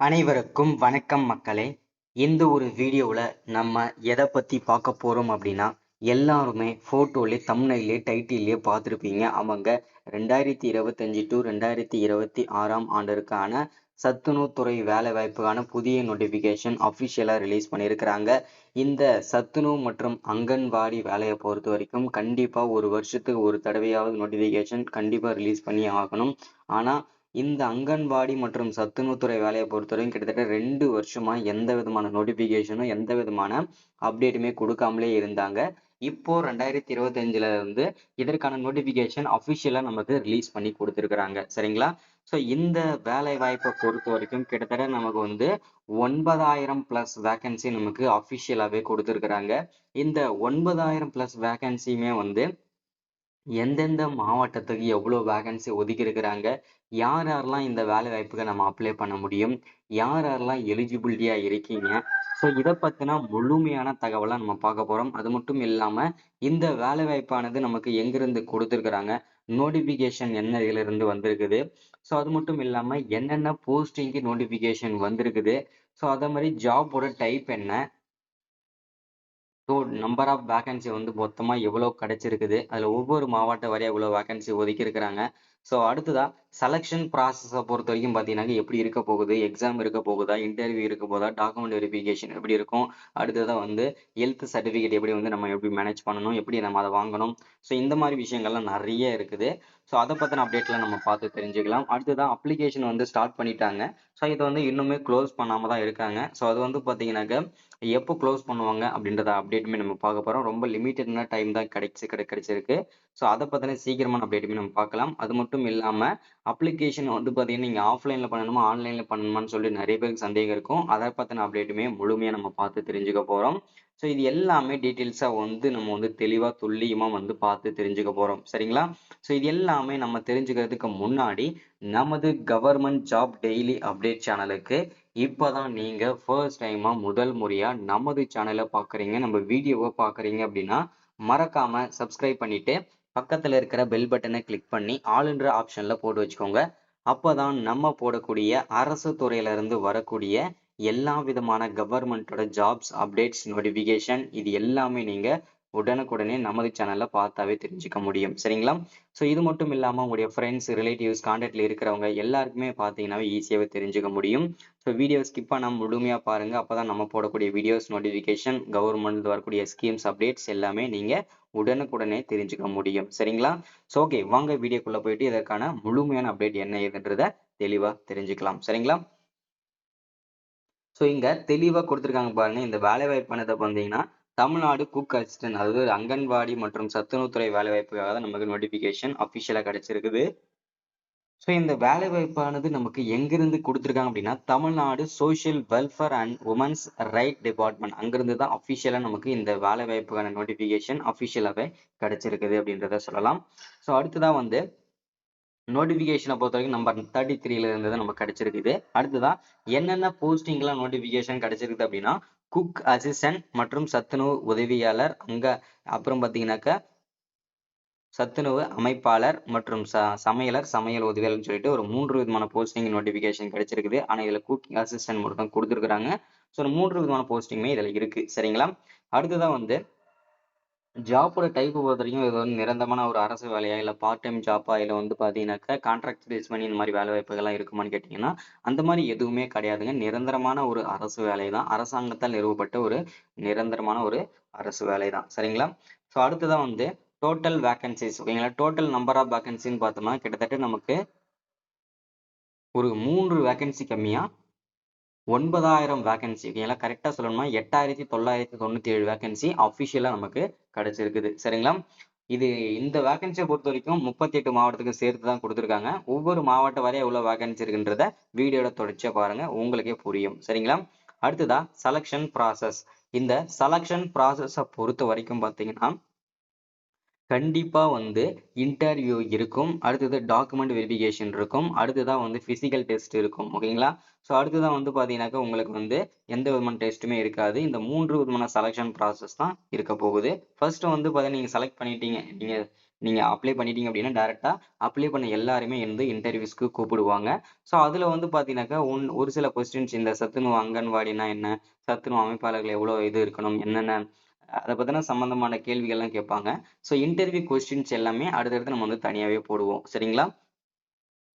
அனைவருக்கும் வணக்கம் மக்களே. இந்த ஒரு வீடியோவில் நம்ம எதை பற்றி பார்க்க போகிறோம் அப்படின்னா, எல்லாருமே ஃபோட்டோலே தம்ப்நெயிலே டைட்டிலே பார்த்துருப்பீங்க. அவங்க 2025 டு 2026 ஆண்டிற்கான சத்துணவுத்துறை வேலைவாய்ப்புக்கான புதிய நோட்டிஃபிகேஷன் அஃபிஷியலாக ரிலீஸ் பண்ணியிருக்கிறாங்க. இந்த சத்துணவு மற்றும் அங்கன்வாடி வேலையை பொறுத்த வரைக்கும் கண்டிப்பாக ஒரு வருஷத்துக்கு ஒரு தடவையாவது நோட்டிஃபிகேஷன் கண்டிப்பாக ரிலீஸ் பண்ணி ஆகணும். ஆனால் இந்த அங்கன்வாடி மற்றும் சத்துணவுத்துறை வேலையை பொறுத்தவரைக்கும் கிட்டத்தட்ட 2 வருஷமா எந்த விதமான நோட்டிபிகேஷனும் எந்த விதமான அப்டேட்டுமே கொடுக்காமலே இருந்தாங்க. இப்போ 2025ல இருந்து இதற்கான நோட்டிபிகேஷன் அஃபிஷியலா நமக்கு ரிலீஸ் பண்ணி கொடுத்துருக்காங்க. சரிங்களா? ஸோ இந்த வேலை வாய்ப்பை பொறுத்த வரைக்கும் கிட்டத்தட்ட நமக்கு 9,000 பிளஸ் வேகன்சி நமக்கு அஃபிஷியலாவே கொடுத்துருக்குறாங்க. இந்த 9,000 பிளஸ் வேகன்சியுமே எந்தெந்த மாவட்டத்துக்கு எவ்வளோ வேகன்சி ஒதுக்கி இருக்கிறாங்க, யார் யாரெல்லாம் இந்த வேலை வாய்ப்புக்கு நம்ம அப்ளை பண்ண முடியும், யார் யாரெல்லாம் எலிஜிபிலிட்டியா இருக்கீங்க, ஸோ இதை பற்றின முழுமையான தகவலை நம்ம பார்க்க போகிறோம். அது மட்டும் இல்லாமல் இந்த வேலை வாய்ப்பானது நமக்கு எங்கிருந்து கொடுத்துருக்குறாங்க, நோட்டிஃபிகேஷன் என்ன இதிலிருந்து வந்திருக்குது, ஸோ அது மட்டும் இல்லாமல் என்னென்ன போஸ்டிங்க்கு நோட்டிஃபிகேஷன் வந்திருக்குது, ஸோ அதே மாதிரி ஜாபோட டைப் என்ன, ஸோ நம்பர் ஆஃப் வேகன்சி மொத்தமாக எவ்வளோ கிடைச்சிருக்குது, அதில் ஒவ்வொரு மாவட்ட வரையும் எவ்வளோ வேகன்சி ஒதுக்கி இருக்கிறாங்க. ஸோ அடுத்ததா செலெக்ஷன் ப்ராசஸை பொறுத்த வரைக்கும் பார்த்தீங்கன்னா எப்படி இருக்க போகுது, எக்ஸாம் இருக்க போகுதா, இன்டர்வியூ இருக்க போதா, டாக்குமெண்ட் வெரிஃபிகேஷன் எப்படி இருக்கும், அடுத்ததாக ஹெல்த் சர்டிஃபிகேட் எப்படி நம்ம எப்படி மேனேஜ் பண்ணணும், எப்படி நம்ம அதை வாங்கணும், ஸோ இந்த மாதிரி விஷயங்கள்லாம் நிறைய இருக்குது. ஸோ அதை பற்றின அப்டேட்லாம் நம்ம பார்த்து தெரிஞ்சுக்கலாம். அடுத்ததான் அப்ளிகேஷன் ஸ்டார்ட் பண்ணிட்டாங்க. ஸோ இதை இன்னுமே க்ளோஸ் பண்ணாமல் தான் இருக்காங்க. ஸோ அது பார்த்தீங்கன்னாக்க எப்போ க்ளோஸ் பண்ணுவாங்க அப்படின்றத அப்டேட்டுமே நம்ம பார்க்க போகிறோம். ரொம்ப லிமிட்டடான டைம் தான் கிடைச்சிருக்கு. ஸோ அதை பற்றின சீக்கிரமான அப்டேட்டுமே நம்ம பார்க்கலாம். அது மட்டும் இல்லாமல் அப்ளிகேஷன் பார்த்தீங்கன்னா நீங்கள் ஆஃப்லைனில் பண்ணணுமா ஆன்லைனில் பண்ணணுமான்னு சொல்லி நிறைய பேருக்கு சந்தேகம் இருக்கும். அதை பற்றின அப்டேட்டுமே முழுமையாக நம்ம பார்த்து தெரிஞ்சுக்க போகிறோம். ஸோ இது எல்லாமே டீட்டெயில்ஸாக நம்ம தெளிவாக துல்லியமாக பார்த்து தெரிஞ்சுக்க போகிறோம். சரிங்களா? ஸோ இது எல்லாமே நம்ம தெரிஞ்சுக்கிறதுக்கு முன்னாடி நமது கவர்மெண்ட் ஜாப் டெய்லி அப்டேட் சேனலுக்கு இப்போதான் நீங்க ஃபர்ஸ்ட் டைமா முதல் முறையா நமது சேனலை பார்க்குறீங்க, நம்ம வீடியோவை பார்க்குறீங்க அப்படின்னா மறக்காம சப்ஸ்கிரைப் பண்ணிட்டு பக்கத்துல இருக்கிற பெல் பட்டனை கிளிக் பண்ணி ஆளுன்ற ஆப்ஷன்ல போட்டு வச்சுக்கோங்க. அப்போதான் நம்ம போடக்கூடிய அரசு துறையில இருந்து வரக்கூடிய எல்லா விதமான கவர்மெண்டோட ஜாப்ஸ் அப்டேட்ஸ் நோட்டிஃபிகேஷன் இது எல்லாமே நீங்க உடனுக்குடனே நமது சேனல்ல பார்த்தாவே தெரிஞ்சுக்க முடியும். சரிங்களா? ஸோ இது மட்டும் இல்லாமல் உங்களுடைய ஃப்ரெண்ட்ஸ் ரிலேட்டிவ்ஸ் கான்டாக்ட்ல இருக்கிறவங்க எல்லாருக்குமே பார்த்தீங்கன்னாவே ஈஸியாகவே தெரிஞ்சுக்க முடியும். ஸோ வீடியோ ஸ்கிப் பண்ணாமல் முழுமையாக பாருங்க. அப்போதான் நம்ம போடக்கூடிய வீடியோஸ் நோட்டிஃபிகேஷன் கவர்மெண்ட் வரக்கூடிய ஸ்கீம்ஸ் அப்டேட்ஸ் எல்லாமே நீங்க உடனுக்குடனே தெரிஞ்சுக்க முடியும். சரிங்களா? ஸோ ஓகே, வாங்க வீடியோக்குள்ள போயிட்டு இதற்கான முழுமையான அப்டேட் என்ன ஏதுன்றத தெளிவா தெரிஞ்சுக்கலாம். சரிங்களா? ஸோ இங்க தெளிவா கொடுத்துருக்காங்க பாருங்க. இந்த வேலை வாய்ப்பானதை பார்த்தீங்கன்னா தமிழ்நாடு குக் அசிஸ்டன்ட், அதாவது அங்கன்வாடி மற்றும் சத்துணவுத்துறை வேலை வாய்ப்புக்காக தான் நமக்கு நோட்டிபிகேஷன் அபிஷியலா கிடைச்சிருக்குது. ஸோ இந்த வேலை வாய்ப்பானது நமக்கு எங்கிருந்து கொடுத்துருக்காங்க அப்படின்னா Tamil Nadu social welfare and women's right department அங்கிருந்து தான் அஃபிஷியலா நமக்கு இந்த வேலை வாய்ப்புக்கான நோட்டிபிகேஷன் அஃபிஷியலாவே கிடைச்சிருக்குது அப்படின்றத சொல்லலாம். ஸோ அடுத்ததான் நோட்டிபிகேஷனை பொறுத்த வரைக்கும் நம்பர் 33ல இருந்து தான் நமக்கு கிடைச்சிருக்குது. அடுத்ததான் என்னென்ன போஸ்டிங்லாம் நோட்டிபிகேஷன் கிடைச்சிருக்குது அப்படின்னா குக் அசிஸ்டன்ட் மற்றும் சத்துணவு உதவியாளர், அப்புறம் பார்த்தீங்கன்னாக்கா சத்துணவு அமைப்பாளர் மற்றும் சமையலர், சமையல் உதவியாளர்னு சொல்லிட்டு ஒரு 3 விதமான போஸ்டிங் நோட்டிபிகேஷன் கிடைச்சிருக்குது. ஆனால் இதில் குக்கிங் அசிஸ்டன்ட் மட்டும் தான் கொடுத்துருக்காங்க. ஸோ 3 விதமான போஸ்டிங்குமே இதில் இருக்கு. சரிங்களா? அடுத்ததான் ஜாப்போட டைப் பொறுத்த வரைக்கும் இது நிரந்தரமான ஒரு அரசு வேலையா இல்லை பார்ட் டைம் ஜாப்பா இல்லை பார்த்தீங்கன்னாக்கா கான்ட்ராக்ட் பேஸ் பண்ணி இந்த மாதிரி வேலை வாய்ப்புகள்லாம் இருக்குமான்னு கேட்டிங்கன்னா அந்த மாதிரி எதுவுமே கிடையாதுங்க. நிரந்தரமான ஒரு அரசு வேலை தான், அரசாங்கத்தால் நிறுவப்பட்ட ஒரு நிரந்தரமான ஒரு அரசு வேலை தான். சரிங்களா? ஸோ அடுத்ததான் டோட்டல் வேகன்சிஸ், ஓகேங்களா? டோட்டல் நம்பர் ஆஃப் வேகன்சின்னு பார்த்தோம்னா கிட்டத்தட்ட நமக்கு ஒரு 3 வேகன்சி கம்மியா 9,000 வேகன்சி, ஓகேங்களா? கரெக்டாக சொல்லணும்னா 8,997 வேகன்சி அஃபிஷியலாக நமக்கு கிடைச்சிருக்குது. சரிங்களா? இந்த வேகன்சியை பொறுத்த வரைக்கும் 38 மாவட்டத்துக்கு சேர்த்து தான் கொடுத்துருக்காங்க. ஒவ்வொரு மாவட்டம் வரை எவ்வளோ வேகன்சி இருக்குன்றத வீடியோட தொடர்ச்சியாக பாருங்க, உங்களுக்கே புரியும். சரிங்களா? அடுத்ததா செலக்ஷன் ப்ராசஸ். இந்த செலக்ஷன் ப்ராசஸை பொறுத்த வரைக்கும் பார்த்தீங்கன்னா கண்டிப்பா இன்டர்வியூ இருக்கும். அடுத்தது டாக்குமெண்ட் வெரிஃபிகேஷன் இருக்கும். அடுத்ததான் பிசிக்கல் டெஸ்ட் இருக்கும். ஓகேங்களா? ஸோ அடுத்ததான் பார்த்தீங்கன்னாக்கா உங்களுக்கு எந்த விதமான டெஸ்ட்டுமே இருக்காது. இந்த 3 விதமான செலக்ஷன் ப்ராசஸ் தான் இருக்க போகுது. ஃபர்ஸ்ட் பார்த்தீங்கன்னா நீங்கள் செலக்ட் பண்ணிட்டீங்க, நீங்கள் நீங்க அப்ளை பண்ணிட்டீங்க அப்படின்னா டைரக்டா அப்ளை பண்ண எல்லாருமே வந்து இன்டர்வியூஸ்க்கு கூப்பிடுவாங்க. ஸோ அதுல வந்து பார்த்தீங்கன்னாக்கா, ஒரு சில கொஸ்டின்ஸ் இந்த சத்துணவு அங்கன்வாடினா என்ன? சத்துணவு அமைப்பாளர்கள் எவ்வளோ இது இருக்கணும்? என்னென்ன அத பத்தின சம்பந்தமான கேள்விகள்லாம் கேட்பாங்க. ஸோ இன்டர்வியூ கொஸ்டின்ஸ் எல்லாமே அடுத்தடுத்து நம்ம வந்து தனியாவே போடுவோம். சரிங்களா?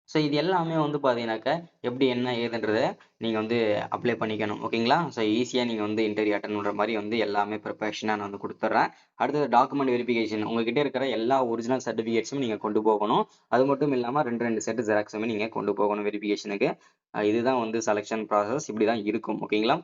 ஸோ இது எல்லாமே வந்து பார்த்தீங்கன்னாக்கா, எப்படி என்ன ஏதுன்றத நீங்க வந்து அப்ளை பண்ணிக்கணும். ஓகேங்களா? ஸோ ஈஸியா நீங்க வந்து இன்டர்வியூ அட்டெண்ட் பண்ற மாரி வந்து எல்லாமே ப்ரிப்பரேஷனா நான் வந்து குடுத்துர்றேன். அடுத்தது டாக்குமெண்ட் வெரிஃபிகேஷன். உங்ககிட்ட இருக்கிற எல்லா ஒரிஜினல் சர்டிஃபிகேட்ஸும் நீங்க கொண்டு போகணும். அது மட்டும் இல்லாம 2 செட் ஜெராக்ஸுமே நீங்க கொண்டு போகணும் வெரிஃபிகேஷனுக்கு. இதுதான் வந்து செலக்ஷன் ப்ராசஸ். இப்படி தான் இருக்கும். ஓகேங்களா?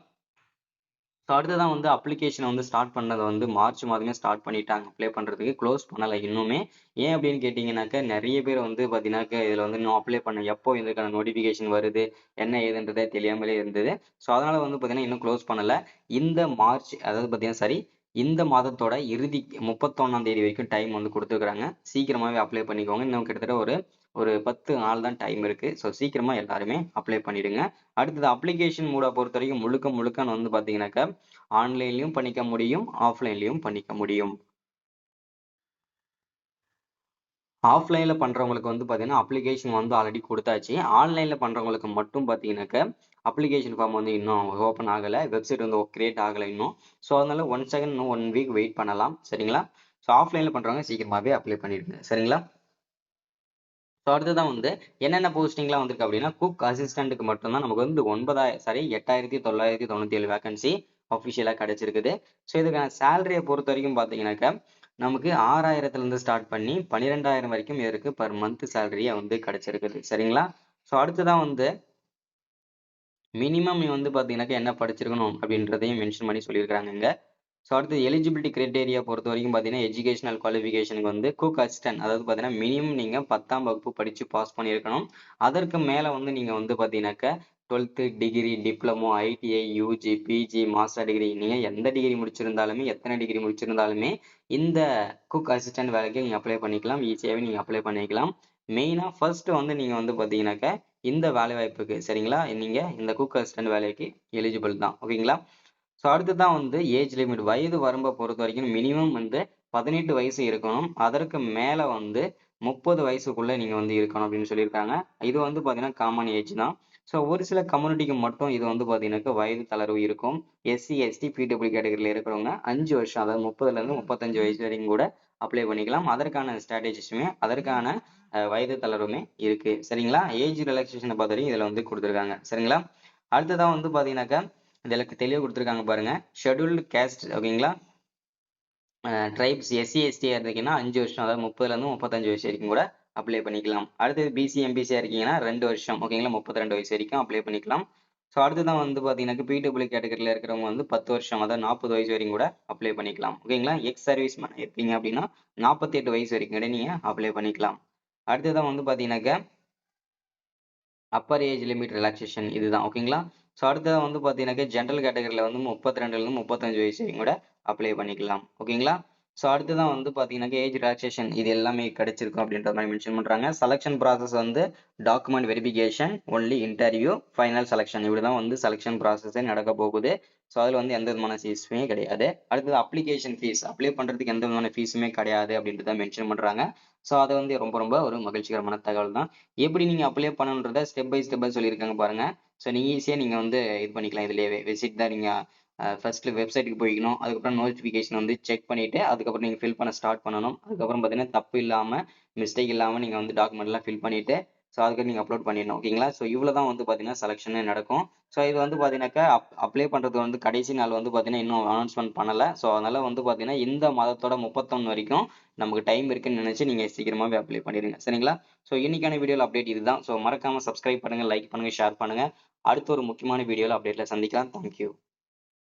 ஸோ அடுத்ததான் வந்து அப்ளிகேஷன் வந்து ஸ்டார்ட் பண்ணது வந்து மார்ச் மாதமே ஸ்டார்ட் பண்ணிட்டாங்க அப்ளை பண்றதுக்கு. க்ளோஸ் பண்ணல இன்னுமே. ஏன் அப்படின்னு கேட்டீங்கன்னாக்கா, நெறைய பேர் வந்து பார்த்தீங்கன்னாக்கா, இதுல வந்து இன்னும் அப்ளை பண்ண எப்போ இதுக்கான நோட்டிஃபிகேஷன் வருது, என்ன ஏதுன்றதே தெரியாமலே இருந்தது. ஸோ அதனால வந்து பார்த்தீங்கன்னா, இன்னும் க்ளோஸ் பண்ணல. இந்த மார்ச் அதாவது பார்த்தீங்கன்னா இந்த மாதத்தோட இறுதி 31ஆம் தேதி வரைக்கும் டைம் வந்து குடுத்துருக்காங்க. சீக்கிரமாவே அப்ளை பண்ணிக்கோங்க. இன்னும் கிட்டத்தட்ட ஒரு ஒரு 10 நாள் தான் டைம் இருக்கு. ஸோ சீக்கிரமா எல்லாருமே அப்ளை பண்ணிடுங்க. அடுத்தது அப்ளிகேஷன் மோட பொறுத்தவரைக்கும் முழுக்க முழுக்க வந்து பார்த்தீங்கன்னாக்கா, ஆன்லைன்லயும் பண்ணிக்க முடியும், ஆஃப்லைன்லயும் பண்ணிக்க முடியும். ஆஃப்லைன்ல பண்றவங்களுக்கு வந்து பார்த்தீங்கன்னா, அப்ளிகேஷன் வந்து ஆல்ரெடி குடுத்தாச்சு. ஆன்லைன்ல பண்றவங்களுக்கு மட்டும் பார்த்தீங்கன்னாக்கா, அப்ளிகேஷன் ஃபார்ம் வந்து இன்னும் ஓப்பன் ஆகல. வெப்சைட் வந்து கிரியேட் ஆகல இன்னும். ஸோ அதனால 1 செகண்ட் இன்னும் 1 வீக் வெயிட் பண்ணலாம். சரிங்களா? ஸோ ஆஃப்லைன்ல பண்றவங்க சீக்கிரமாவே அப்ளை பண்ணிடுங்க. சரிங்களா? ஸோ அடுத்ததான் வந்து என்னென்ன போஸ்டிங்லாம் வந்திருக்கு அப்படின்னா, குக் அசிஸ்டன்ட்க்கு மட்டும் தான் நமக்கு வந்து 8997 வேக்கன்சி அஃபிஷியலா கிடைச்சிருக்குது. ஸோ இதுக்கான சேலரிய பொறுத்தவரைக்கும் பார்த்தீங்கன்னாக்கா, நமக்கு 6,000த்துல இருந்து ஸ்டார்ட் பண்ணி 12,000 வரைக்கும் இதற்கு பெர் மந்த் சேலரியா வந்து கிடைச்சிருக்குது. சரிங்களா? ஸோ அடுத்ததான் வந்து மினிமம் வந்து பார்த்தீங்கன்னாக்கா என்ன படிச்சிருக்கணும் அப்படின்றதையும் மென்ஷன் பண்ணி சொல்லியிருக்காங்க இங்க. ஸோ அடுத்து எலிஜிபிலிட்டி கிரைட்டேரியா பொறுத்தவரைக்கும் பார்த்தீங்கன்னா, எஜுகேஷனல் குவாலிஃபிகேஷனுக்கு வந்து குக் அசிஸ்டன்ட் அதாவது பார்த்தீங்கன்னா, மினிமம் நீங்க 10ஆம் வகுப்பு படிச்சு பாஸ் பண்ணியிருக்கணும். அதற்கு மேல வந்து நீங்க வந்து பார்த்தீங்கன்னாக்கா, 12த் degree, diploma, ITI, UG, PG, master degree நீங்க எந்த டிகிரி முடிச்சிருந்தாலுமே, எத்தனை டிகிரி முடிச்சிருந்தாலுமே, இந்த குக் அசிஸ்டன்ட் வேலைக்கு நீங்க அப்ளை பண்ணிக்கலாம். ஈஸியாவே நீங்க அப்ளை பண்ணிக்கலாம். மெயினா ஃபர்ஸ்ட் வந்து நீங்க வந்து பார்த்தீங்கன்னாக்கா, இந்த வேலைவாய்ப்புக்கு சரிங்களா? நீங்க இந்த குக் அசிஸ்டன்ட் வேலைக்கு எலிஜிபிள் தான். ஓகேங்களா? ஸோ அடுத்ததான் வந்து ஏஜ் லிமிட் வயது வரம்ப பொறுத்தவரைக்கும் மினிமம் வந்து 18 வயசு இருக்கணும். அதற்கு மேல வந்து 30 வயசுக்குள்ள நீங்க வந்து இருக்கணும் அப்படின்னு சொல்லியிருக்காங்க. இது வந்து பார்த்தீங்கன்னா காமன் ஏஜ் தான். ஸோ ஒரு சில கம்யூனிட்டிக்கு மட்டும் இது வந்து பார்த்தீங்கன்னாக்கா வயது தளர்வு இருக்கும். எஸ்சி, எஸ்டி, பிடபிள்யூ கேட்டகரியில இருக்கிறவங்க 5 வருஷம் அதாவது 30லேருந்து 35 வயசு வரைக்கும் கூட அப்ளை பண்ணிக்கலாம். அதற்கான ஸ்ட்ராட்டஜிஸுமே அதற்கான வயது தளர்வுமே இருக்கு. சரிங்களா? ஏஜ் ரிலாக்சேஷனை பொறுத்தவரைக்கும் இதுல வந்து குடுத்துருக்காங்க. சரிங்களா? அடுத்ததா வந்து பார்த்தீங்கன்னாக்கா இதுல தெளிவா குடுத்துருக்காங்க பாருங்க. ஷெட்யூல்டு கேஸ்ட் ஓகேங்களா? ட்ரைப்ஸ் எஸ்சி, எஸ்டியா இருந்தீங்கன்னா 5 வருஷம் அதாவது 30லேருந்து 35 வயசு வரைக்கும் கூட அப்ளை பண்ணிக்கலாம். அடுத்தது பிசி, எம்பிசியா இருக்கீங்கன்னா 2 வருஷம் ஓகேங்களா? 32 வயசு வரைக்கும் அப்ளை பண்ணிக்கலாம். ஸோ அடுத்ததான் வந்து பார்த்தீங்கன்னாக்க பிடபிள்யூ கேட்டகரியில இருக்கிறவங்க வந்து 10 வருஷம் அதாவது 40 வயசு வரைக்கும் கூட அப்ளை பண்ணிக்கலாம். ஓகேங்களா? எக்ஸ் சர்வீஸ் மேன் இருக்கீங்க அப்படின்னா 48 வயசு வரைக்கும் கூட நீங்க அப்ளை பண்ணிக்கலாம். அடுத்ததான் வந்து பார்த்தீங்கன்னாக்க அப்பர் ஏஜ் லிமிட் ரிலாக்சேஷன் இதுதான் ஓகேங்களா? ஸோ அடுத்தது வந்து பார்த்தீங்கன்னாக்கா ஜென்ரல் கேட்டகரியில வந்து 32லேருந்து 35 வயசு வரைக்கும் கூட அப்ளை பண்ணிக்கலாம். ஓகேங்களா? ஸோ அடுத்ததான் வந்து பார்த்தீங்கன்னாக்கா ஏஜ் ரிலாக்சேஷன் இது எல்லாமே கிடைச்சிருக்கும் அப்படின்ற மாதிரி மென்ஷன் பண்றாங்க. செலக்ஷன் ப்ராசஸ் வந்து document verification, only interview, final selection இப்படிதான் வந்து செலக்ஷன் ப்ராசஸே நடக்க போகுது. ஸோ அதுல வந்து எந்த விதமான ஃபீஸுமே கிடையாது. அடுத்தது அப்ளிகேஷன் ஃபீஸ் அப்ளை பண்றதுக்கு எந்த விதமான ஃபீஸுமே கிடையாது அப்படின்றத மென்ஷன் பண்றாங்க. ஸோ அது வந்து ரொம்ப ரொம்ப ஒரு மகிழ்ச்சிகரமான தகவல் தான். எப்படி நீங்க அப்ளை பண்ணணுன்றத ஸ்டெப் பை ஸ்டெப்பா சொல்லியிருக்காங்க பாருங்க. ஸோ நீங்க ஈஸியா நீங்க வந்து இது பண்ணிக்கலாம் இதுலயே விசிட் தான் நீங்க ஃபர்ஸ்ட் வெப்சைட்டுக்கு போய்க்கணும். அதுக்கப்புறம் நோட்டிஃபிகேஷன் வந்து செக் பண்ணிட்டு, அதுக்கப்புறம் நீங்க ஃபில் பண்ண ஸ்டார்ட் பண்ணணும். அதுக்கப்புறம் பார்த்தீங்கன்னா, தப்பு இல்லாம, மிஸ்டேக் இல்லாம நீங்க வந்து டாக்குமெண்ட்லாம் ஃபில் பண்ணிட்டு, ஸோ அதுக்கு நீங்க அப்லோட் பண்ணிடணும். ஓகேங்களா? ஸோ இவ்வளோ தான் வந்து பார்த்தீங்கன்னா, செலக்ஷனே நடக்கும். ஸோ இது வந்து பார்த்தீங்கன்னாக்கா, அப்ளை பண்றது வந்து கடைசி நாள் வந்து பார்த்தீங்கன்னா, இன்னும் அனௌன்ஸ்மென்ட் பண்ணல. ஸோ அதனால வந்து பார்த்தீங்கன்னா, இந்த மாதத்தோட 31 வரைக்கும் நமக்கு டைம் இருக்குன்னு நினைச்சு நீங்க சீக்கிரமாவே அப்ளை பண்ணிடுங்க. சரிங்களா? ஸோ இன்னைக்கான வீடியோல அப்டேட் இதுதான். ஸோ மறக்காம சப்ஸ்கிரைப் பண்ணுங்க, லைக் பண்ணுங்க, ஷேர் பண்ணுங்க. அடுத்த ஒரு முக்கியமான வீடியோல அப்டேட்ல சந்திக்கலாம். Thank you.